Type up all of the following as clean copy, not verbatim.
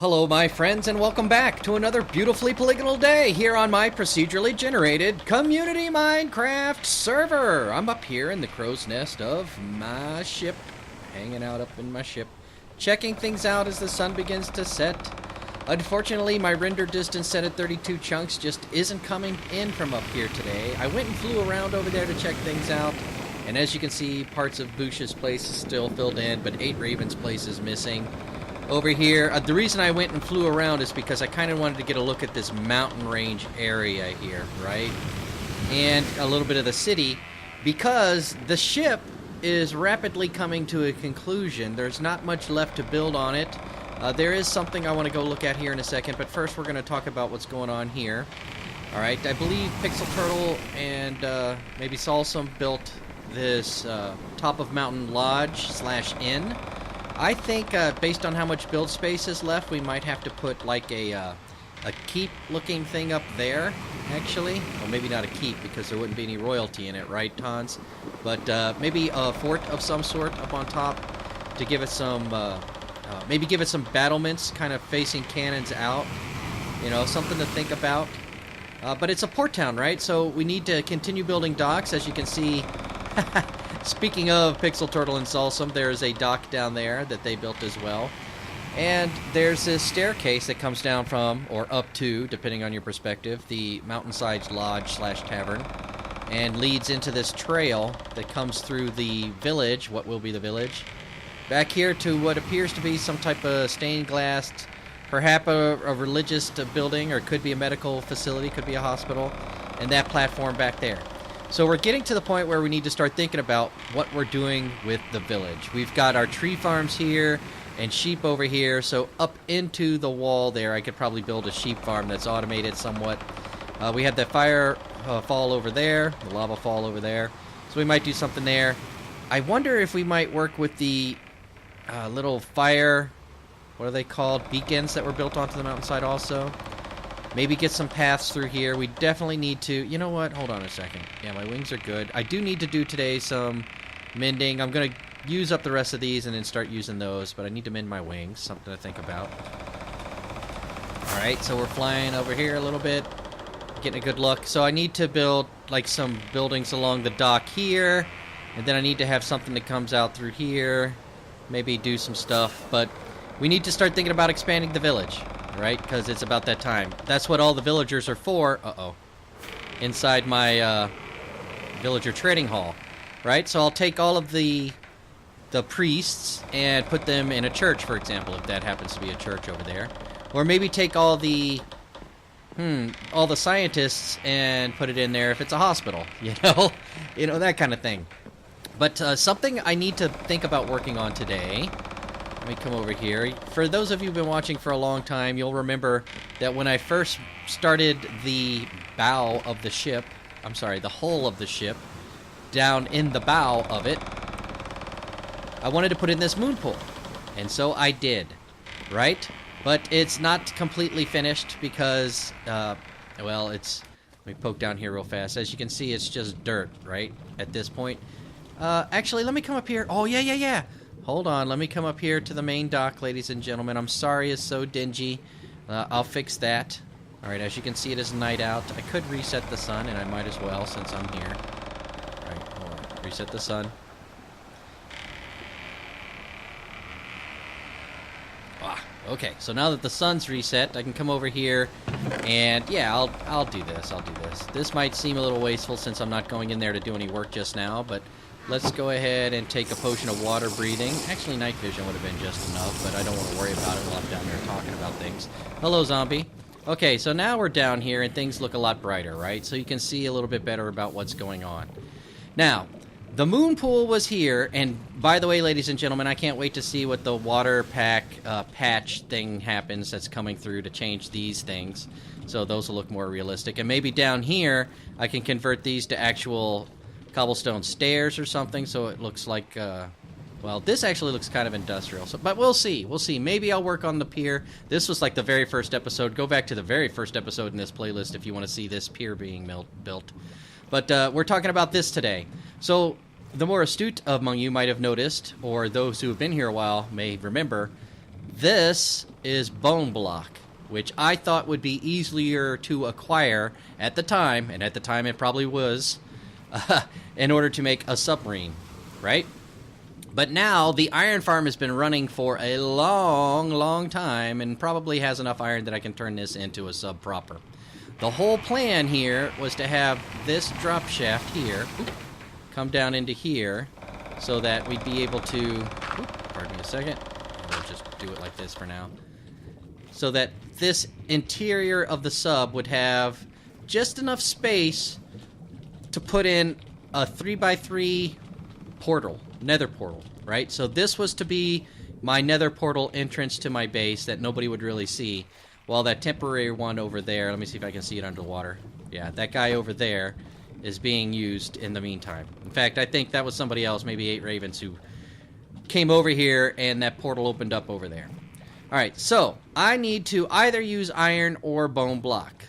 Hello my friends and welcome back to another beautifully polygonal day here on my procedurally generated community Minecraft server. I'm up here in the crow's nest of my ship, hanging out up in my ship, checking things out as the sun begins to set. Unfortunately, my render distance set at 32 chunks just isn't coming in from up here today. I went and flew around over there to check things out, and as you can see, parts of Bush's place is still filled in, but 8 Raven's place is missing. Over here, the reason I went and flew around is because I kind of wanted to get a look at this mountain range area here, right? And a little bit of the city, because the ship is rapidly coming to a conclusion. There's not much left to build on it. There is something I want to go look at here in a second, but first we're going to talk about what's going on here. Alright, I believe Pixel Turtle and maybe Salsum built this top of mountain lodge / inn. I think, based on how much build space is left, we might have to put, like, a keep-looking thing up there, actually. Well, maybe not a keep, because there wouldn't be any royalty in it, right, Tons? But, maybe a fort of some sort up on top to give it some, maybe give it some battlements, kind of facing cannons out. You know, something to think about. But it's a port town, right? So we need to continue building docks, as you can see. Speaking of Pixel Turtle and Salsum, there's a dock down there that they built as well. And there's this staircase that comes down from, or up to, depending on your perspective, the Mountainside's Lodge / tavern, and leads into this trail that comes through the village, what will be the village, back here to what appears to be some type of stained glass, perhaps a religious building, or could be a medical facility, could be a hospital, and that platform back there. So we're getting to the point where we need to start thinking about what we're doing with the village. We've got our tree farms here and sheep over here, so up into the wall there I could probably build a sheep farm that's automated somewhat. We have that fire fall over there, the lava fall over there, so we might do something there. I wonder if we might work with the little fire, what are they called, beacons that were built onto the mountainside also. Maybe get some paths through here. We definitely need to... You know what? Hold on a second. Yeah, my wings are good. I do need to do today some mending. I'm going to use up the rest of these and then start using those, but I need to mend my wings. Something to think about. Alright, so we're flying over here a little bit. Getting a good look. So I need to build, like, some buildings along the dock here. And then I need to have something that comes out through here. Maybe do some stuff. But we need to start thinking about expanding the village. Right? Because it's about that time. That's what all the villagers are for. Uh-oh. Inside my villager trading hall. Right? So I'll take all of the priests and put them in a church, for example, if that happens to be a church over there. Or maybe take all the scientists and put it in there if it's a hospital. You know? You know, that kind of thing. But something I need to think about working on today... Let me come over here. For those of you who've been watching for a long time, you'll remember that when I first started the bow of the ship, I'm sorry, the hull of the ship, down in the bow of it, I wanted to put in this moon pool. And so I did, right? But it's not completely finished because, well, it's... Let me poke down here real fast. As you can see, it's just dirt, right? At this point. Actually, let me come up here. Oh, yeah. Hold on, let me come up here to the main dock, ladies and gentlemen. I'm sorry it's so dingy. I'll fix that. Alright, as you can see, it is night out. I could reset the sun, and I might as well since I'm here. Alright, hold on. Reset the sun. Okay, so now that the sun's reset, I can come over here, and yeah, I'll do this. This might seem a little wasteful since I'm not going in there to do any work just now, but... Let's go ahead and take a potion of water breathing. Actually, night vision would have been just enough, but I don't want to worry about it while I'm down there talking about things. Hello, zombie. Okay, so now we're down here, and things look a lot brighter, right? So you can see a little bit better about what's going on. Now, the moon pool was here, and by the way, ladies and gentlemen, I can't wait to see what the water patch thing happens that's coming through to change these things. So those will look more realistic. And maybe down here, I can convert these to actual... cobblestone stairs or something, so it looks like, well, this actually looks kind of industrial, so, but we'll see, maybe I'll work on the pier. This was like the very first episode. Go back to the very first episode in this playlist if you want to see this pier being built, but we're talking about this today. So the more astute among you might have noticed, or those who have been here a while may remember, This is bone block, which I thought would be easier to acquire at the time, and at the time it probably was, in order to make a submarine, right? But now the iron farm has been running for a long, long time and probably has enough iron that I can turn this into a sub proper. The whole plan here was to have this drop shaft here come down into here so that we'd be able to, pardon me a second, we'll just do it like this for now, so that this interior of the sub would have just enough space to put in a 3x3 portal, nether portal, right? So this was to be my nether portal entrance to my base that nobody would really see, while that temporary one over there, let me see if I can see it underwater. Yeah, that guy over there is being used in the meantime. In fact, I think that was somebody else, maybe 8 Ravens, who came over here and that portal opened up over there. Alright, so I need to either use iron or bone block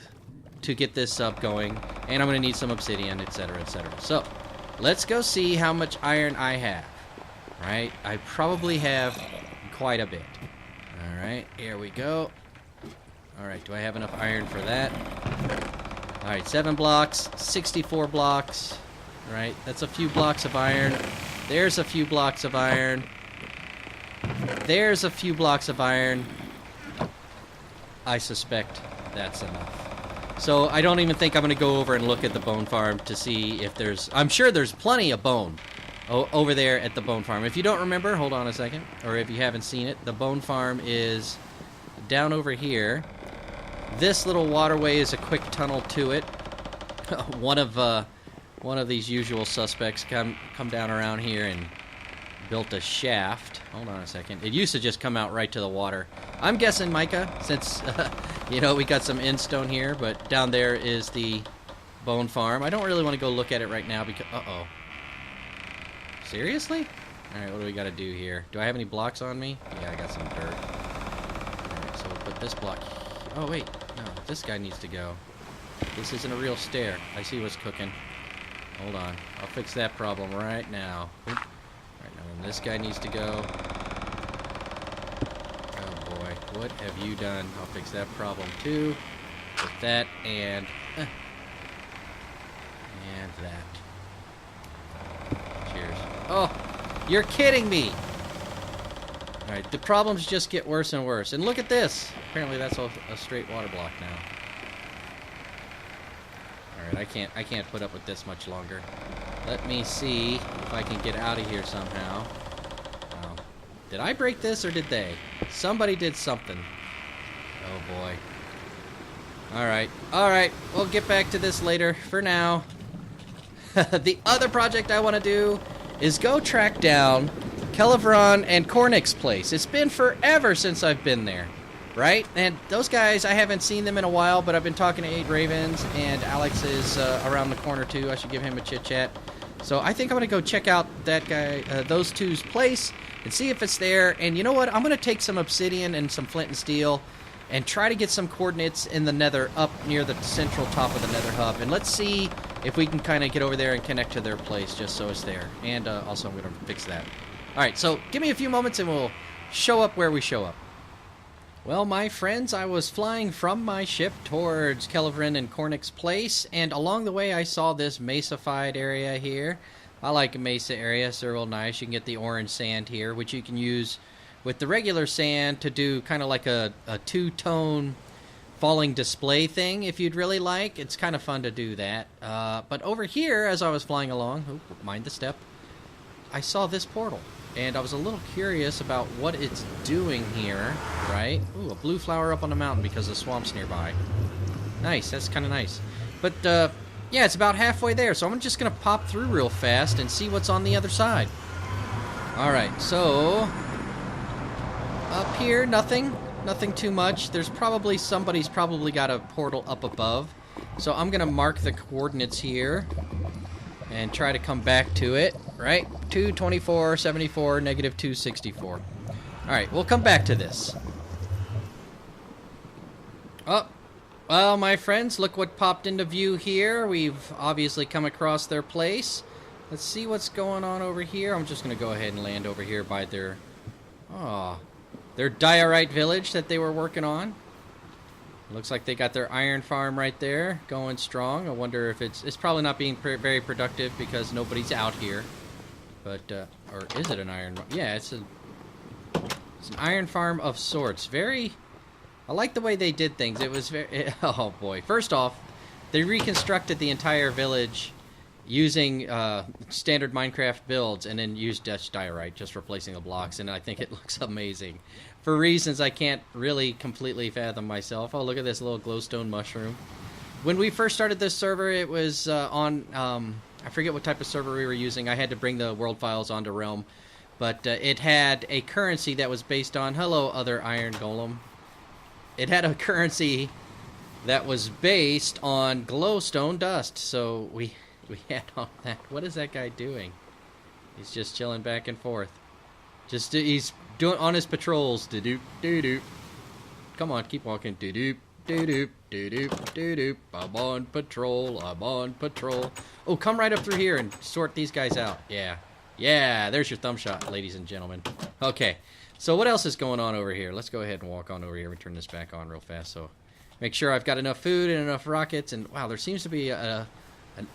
to get this sub going, and I'm going to need some obsidian, etc., etc. So, let's go see how much iron I have. Right? I probably have quite a bit. Alright, here we go. Alright, do I have enough iron for that? Alright, 7 blocks, 64 blocks. Alright, that's a few blocks of iron. There's a few blocks of iron. There's a few blocks of iron. I suspect that's enough. So I don't even think I'm going to go over and look at the bone farm to see if there's... I'm sure there's plenty of bone over there at the bone farm. If you don't remember, hold on a second. Or if you haven't seen it, the bone farm is down over here. This little waterway is a quick tunnel to it. One of these usual suspects come down around here and built a shaft. Hold on a second. It used to just come out right to the water. I'm guessing mica, since you know, we got some end stone here, but down there is the bone farm. I don't really want to go look at it right now because seriously? All right, what do we got to do here? Do I have any blocks on me? Yeah, I got some dirt. All right, so we'll put this block. Oh wait, no, this guy needs to go. This isn't a real stair. I see what's cooking. Hold on. I'll fix that problem right now. Oop. Right now, then this guy needs to go. Oh boy, what have you done? I'll fix that problem too. With that and that. Cheers. Oh, you're kidding me! Alright, the problems just get worse and worse. And look at this! Apparently that's a straight water block now. Alright, I can't put up with this much longer. Let me see if I can get out of here somehow. Oh. Did I break this or did they? Somebody did something. Oh boy. Alright, we'll get back to this later. For now, the other project I want to do is go track down Kelevren and Koarnik's place. It's been forever since I've been there. Right? And those guys, I haven't seen them in a while, but I've been talking to 8 Ravens, and Alex is around the corner too. I should give him a chit-chat. So I think I'm going to go check out that guy, those two's place, and see if it's there. And you know what? I'm going to take some obsidian and some flint and steel, and try to get some coordinates in the nether up near the central top of the nether hub. And let's see if we can kind of get over there and connect to their place, just so it's there. And also I'm going to fix that. Alright, so give me a few moments and we'll show up where we show up. Well, my friends, I was flying from my ship towards Kelevren and Koarnik's place, and along the way I saw this mesa-fied area here. I like a mesa area, it's real nice. You can get the orange sand here, which you can use with the regular sand to do kind of like a two-tone falling display thing, if you'd really like. It's kind of fun to do that. But over here, as I was flying along, mind the step, I saw this portal. And I was a little curious about what it's doing here, right? Ooh, a blue flower up on the mountain because the swamp's nearby. Nice, that's kind of nice. But, yeah, it's about halfway there, so I'm just going to pop through real fast and see what's on the other side. Alright, so... up here, nothing too much. There's probably, somebody's probably got a portal up above. So I'm going to mark the coordinates here and try to come back to it, right? 224, 74, negative 264. Alright, we'll come back to this. Oh, well, my friends, look what popped into view here. We've obviously come across their place. Let's see what's going on over here. I'm just going to go ahead and land over here by their... oh, their diorite village that they were working on. Looks like they got their iron farm right there going strong. I wonder if it's probably not being very productive because nobody's out here. But, or is it an iron? Yeah, it's an iron farm of sorts. I like the way they did things. It was oh boy. First off, they reconstructed the entire village using standard Minecraft builds and then used Dutch diorite, just replacing the blocks, and I think it looks amazing. For reasons I can't really completely fathom myself. Oh, look at this little glowstone mushroom. When we first started this server, it was on, I forget what type of server we were using. I had to bring the world files onto Realm, but it had a currency that was based on, hello, other iron golem. It had a currency that was based on glowstone dust, so we had all that. What is that guy doing? He's just chilling back and forth. He's doing on his patrols. Do-doop, do-doop. Come on, keep walking. Do-doop, do-doop, do-doop, do-doop. I'm on patrol, I'm on patrol. Oh, come right up through here and sort these guys out. Yeah. Yeah, there's your thumb shot, ladies and gentlemen. Okay, so what else is going on over here? Let's go ahead and walk on over here and turn this back on real fast. So make sure I've got enough food and enough rockets. And wow, there seems to be an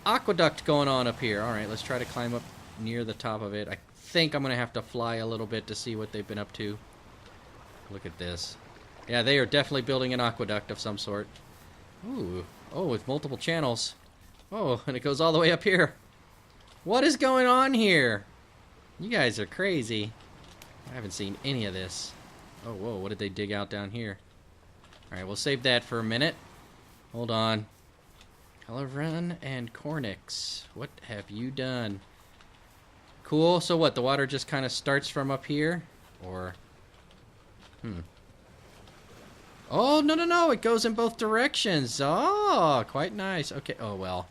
aqueduct going on up here. All right, let's try to climb up near the top of it. I think I'm going to have to fly a little bit to see what they've been up to. Look at this. Yeah, they are definitely building an aqueduct of some sort. Ooh. Oh, with multiple channels. Oh, and it goes all the way up here. What is going on here? You guys are crazy. I haven't seen any of this. Oh, whoa, what did they dig out down here? Alright, we'll save that for a minute. Hold on. Kelevren and Koarnik, what have you done? Cool, so what, the water just kind of starts from up here? Or, Oh, no, it goes in both directions. Oh, quite nice. Okay, oh, well.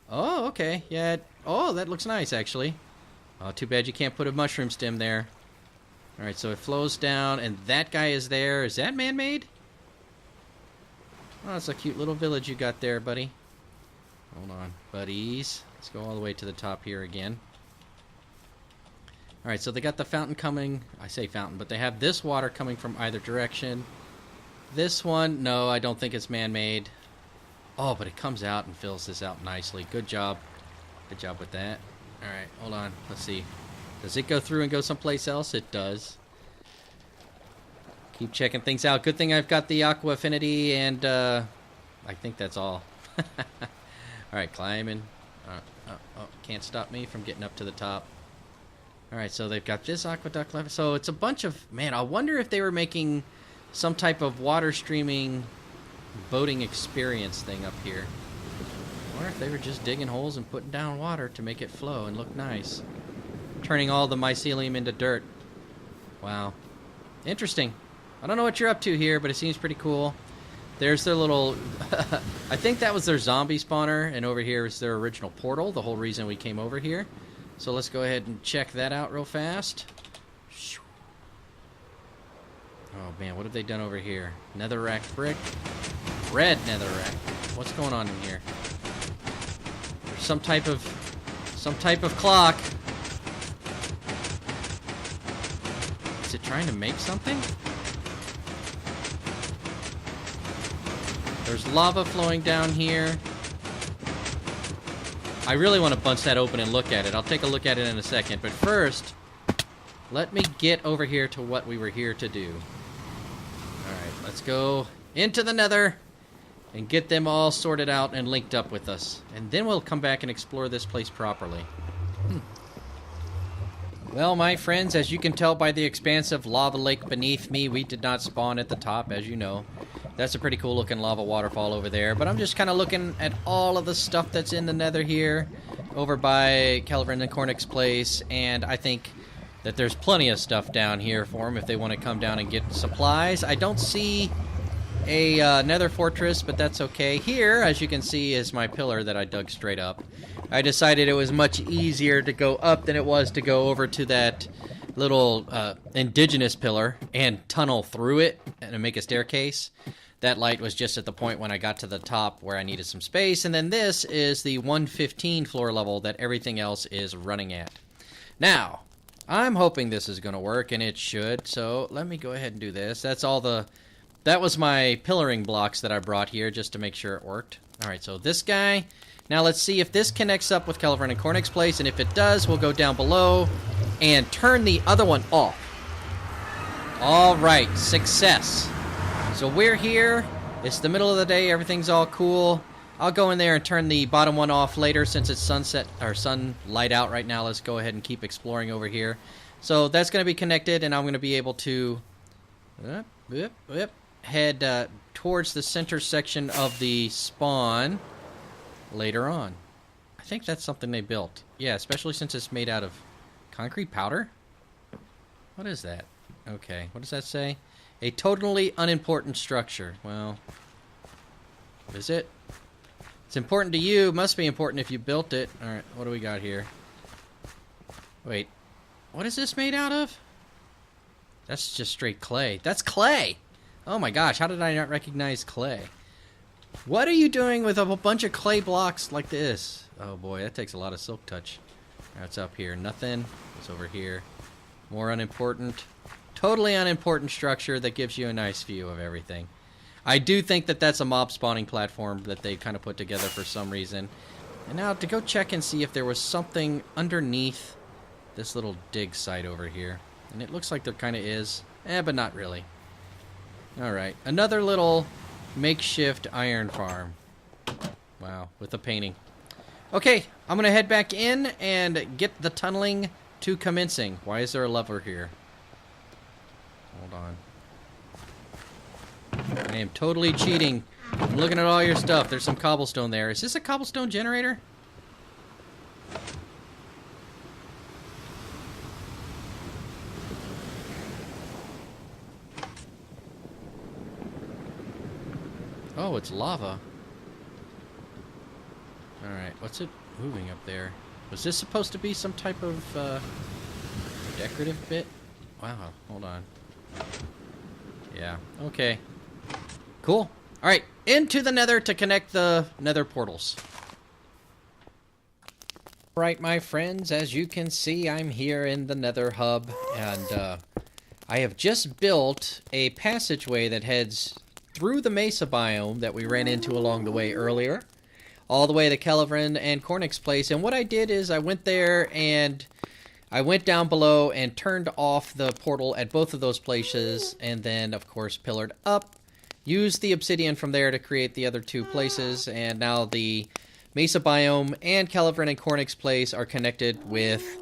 Oh, okay, yeah. Oh, that looks nice, actually. Oh, too bad you can't put a mushroom stem there. Alright, so it flows down, and that guy is there. Is that man-made? Oh, that's a cute little village you got there, buddy. Hold on, buddies. Let's go all the way to the top here again. Alright, so they got the fountain coming. I say fountain, but they have this water coming from either direction. This one, no, I don't think it's man-made. Oh, but it comes out and fills this out nicely. Good job. Good job with that. Alright, hold on. Let's see. Does it go through and go someplace else? It does. Keep checking things out. Good thing I've got the Aqua Affinity, and I think that's all. Alright, climbing. Can't stop me from getting up to the top. Alright, so they've got this aqueduct left. So it's a bunch of... Man, I wonder if they were making some type of water streaming boating experience thing up here. Or if they were just digging holes and putting down water to make it flow and look nice. Turning all the mycelium into dirt. Wow. Interesting. I don't know what you're up to here, but it seems pretty cool. There's their little... I think that was their zombie spawner, and over here is their original portal, the whole reason we came over here. So let's go ahead and check that out real fast. Oh man, what have they done over here? Netherrack brick. Red netherrack. What's going on in here? There's some type of clock. Is it trying to make something? There's lava flowing down here. I really want to bunch that open and look at it. I'll take a look at it in a second. But first, let me get over here to what we were here to do. Alright, let's go into the nether and get them all sorted out and linked up with us. And then we'll come back and explore this place properly. Well, my friends, as you can tell by the expansive lava lake beneath me, we did not spawn at the top, as you know. That's a pretty cool looking lava waterfall over there. But I'm just kind of looking at all of the stuff that's in the nether here over by Kelevren and Koarnik's place. And I think that there's plenty of stuff down here for them if they want to come down and get supplies. I don't see a nether fortress, but that's okay. Here, as you can see, is my pillar that I dug straight up. I decided it was much easier to go up than it was to go over to that little indigenous pillar and tunnel through it and make a staircase. That light was just at the point when I got to the top where I needed some space. And then this is the 115 floor level that everything else is running at. Now, I'm hoping this is going to work, and it should. So let me go ahead and do this. That's all the... That was my pillaring blocks that I brought here just to make sure it worked. Alright, so this guy... Now let's see if this connects up with Kelevren and Koarnik's place, and if it does, we'll go down below and turn the other one off. Alright, success. So we're here. It's the middle of the day. Everything's all cool. I'll go in there and turn the bottom one off later since it's sunset or sunlight out right now. Let's go ahead and keep exploring over here. So that's going to be connected, and I'm going to be able to head towards the center section of the spawn later on. I think that's something they built. Yeah, especially since it's made out of concrete powder. What is that? Okay, what does that say? A totally unimportant structure. Well, is it? It's important to you. Must be important if you built it. Alright, what do we got here? Wait. What is this made out of? That's just straight clay. That's clay! Oh my gosh, how did I not recognize clay? What are you doing with a bunch of clay blocks like this? Oh boy, that takes a lot of silk touch. That's up here. Nothing. It's over here. More unimportant. Totally unimportant structure that gives you a nice view of everything. I do think that that's a mob spawning platform that they kind of put together for some reason. And now to go check and see if there was something underneath this little dig site over here. And it looks like there kind of is. But not really. Alright, another little makeshift iron farm. Wow, with a painting. Okay, I'm going to head back in and get the tunneling to commencing. Why is there a lever here? Hold on. I am totally cheating. I'm looking at all your stuff. There's some cobblestone there. Is this a cobblestone generator? Oh, it's lava. Alright, what's it moving up there? Was this supposed to be some type of decorative bit? Wow, hold on. Yeah, okay. Cool. Alright, into the nether to connect the nether portals. Right, my friends, as you can see, I'm here in the nether hub, and I have just built a passageway that heads through the mesa biome that we ran into along the way earlier, all the way to Kelevren and Koarnik's place. And what I did is I went there and I went down below and turned off the portal at both of those places, and then, of course, pillared up, used the obsidian from there to create the other two places, and now the mesa biome and Kelevren and Koarnik's place are connected with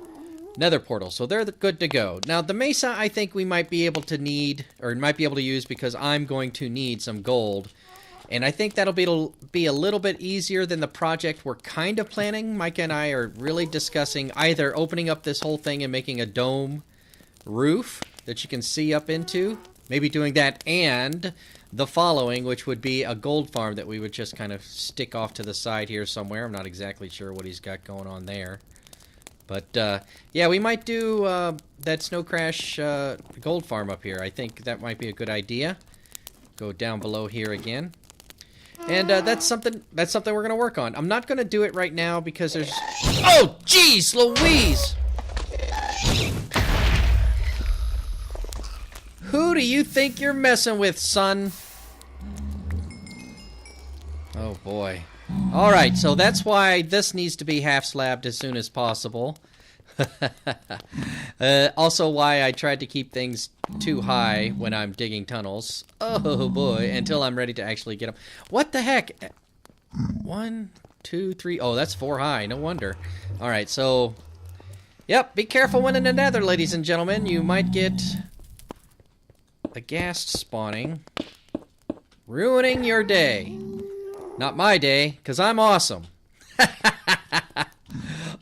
nether portal, so they're good to go. Now, the mesa I think we might be able to use because I'm going to need some gold. And I think that'll be a little bit easier than the project we're kind of planning. Micah and I are really discussing either opening up this whole thing and making a dome roof that you can see up into. Maybe doing that and the following, which would be a gold farm that we would just kind of stick off to the side here somewhere. I'm not exactly sure what he's got going on there. But, yeah, we might do that Snow Crash gold farm up here. I think that might be a good idea. Go down below here again. And that's something we're going to work on. I'm not going to do it right now because there's... Oh, jeez, Louise! Who do you think you're messing with, son? Oh, boy. Alright, so that's why this needs to be half-slabbed as soon as possible. Also why I tried to keep things too high when I'm digging tunnels. Oh boy, until I'm ready to actually get them. What the heck? 1, 2, 3. Oh, that's 4 high. No wonder. Alright, so... Yep, be careful when in the nether, ladies and gentlemen. You might get the ghast spawning, ruining your day. Not my day, because I'm awesome.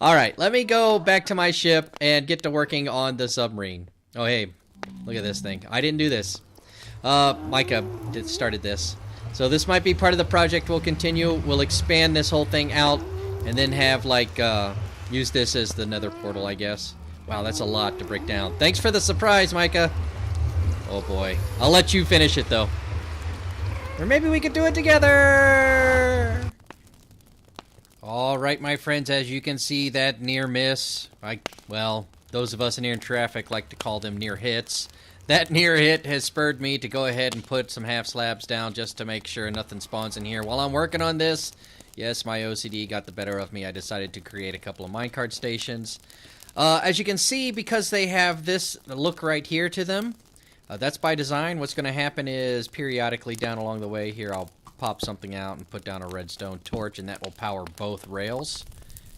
Alright, let me go back to my ship and get to working on the submarine. Oh, hey, look at this thing. I didn't do this. Micah started this. So this might be part of the project we'll continue. We'll expand this whole thing out and then have, like, use this as the nether portal, I guess. Wow, that's a lot to break down. Thanks for the surprise, Micah. Oh, boy. I'll let you finish it, though. Or maybe we could do it together! Alright, my friends, as you can see, that near miss, well, Those of us near in traffic like to call them near hits. That near hit has spurred me to go ahead and put some half slabs down just to make sure nothing spawns in here. While I'm working on this, yes, my OCD got the better of me. I decided to create a couple of minecart stations. As you can see, because they have this look right here to them, that's by design. What's going to happen is periodically down along the way here, I'll pop something out and put down a redstone torch, and that will power both rails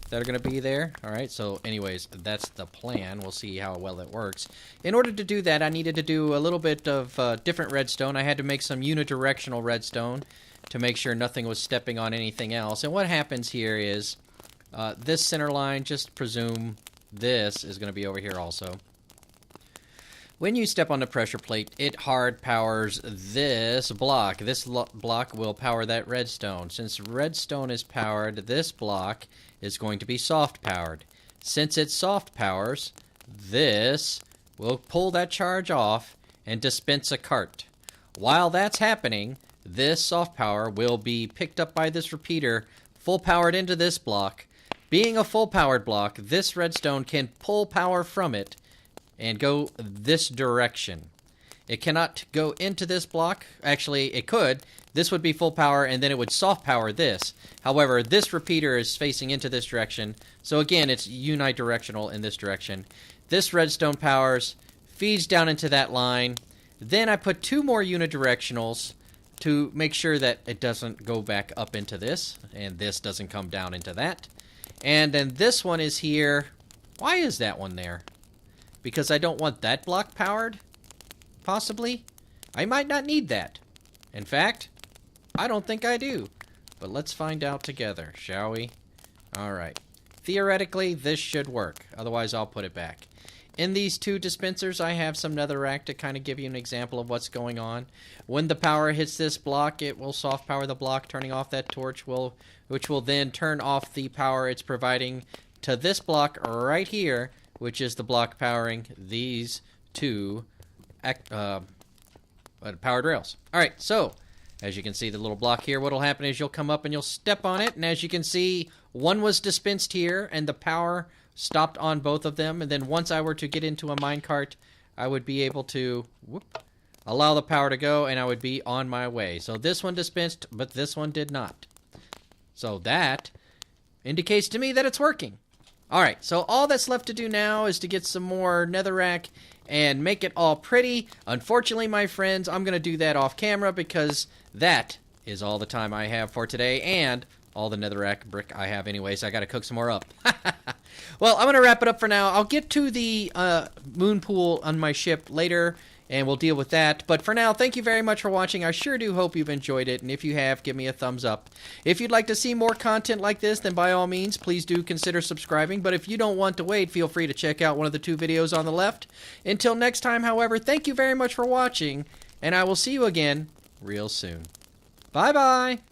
that are going to be there. Alright, so anyways, that's the plan. We'll see how well it works. In order to do that, I needed to do a little bit of different redstone. I had to make some unidirectional redstone to make sure nothing was stepping on anything else. And what happens here is, this center line, just presume this is going to be over here also. When you step on the pressure plate, it hard powers this block. This block will power that redstone. Since redstone is powered, this block is going to be soft powered. Since it soft powers, this will pull that charge off and dispense a cart. While that's happening, this soft power will be picked up by this repeater, full powered into this block. Being a full powered block, this redstone can pull power from it and go this direction. It cannot go into this block. Actually, it could. This would be full power, and then it would soft power this. However, this repeater is facing into this direction, so again, it's unidirectional in this direction. This redstone powers, feeds down into that line. Then I put 2 more unidirectionals to make sure that it doesn't go back up into this, and this doesn't come down into that. And then this one is here. Why is that one there? Because I don't want that block powered? Possibly? I might not need that. In fact, I don't think I do. But let's find out together, shall we? Alright. Theoretically, this should work. Otherwise, I'll put it back. In these 2 dispensers, I have some netherrack to kind of give you an example of what's going on. When the power hits this block, it will soft power the block, turning off that torch, which will then turn off the power it's providing to this block right here, which is the block powering these 2 powered rails. Alright, so, as you can see, the little block here, what'll happen is you'll come up and you'll step on it, and as you can see, one was dispensed here, and the power stopped on both of them, and then once I were to get into a minecart, I would be able to allow the power to go, and I would be on my way. So this one dispensed, but this one did not. So that indicates to me that it's working. Alright, so all that's left to do now is to get some more netherrack and make it all pretty. Unfortunately, my friends, I'm going to do that off camera because that is all the time I have for today and all the netherrack brick I have anyway, so I got to cook some more up. Well, I'm going to wrap it up for now. I'll get to the moon pool on my ship later, and we'll deal with that. But for now, thank you very much for watching. I sure do hope you've enjoyed it, and if you have, give me a thumbs up. If you'd like to see more content like this, then by all means, please do consider subscribing. But if you don't want to wait, feel free to check out one of the 2 videos on the left. Until next time, however, thank you very much for watching, and I will see you again real soon. Bye-bye!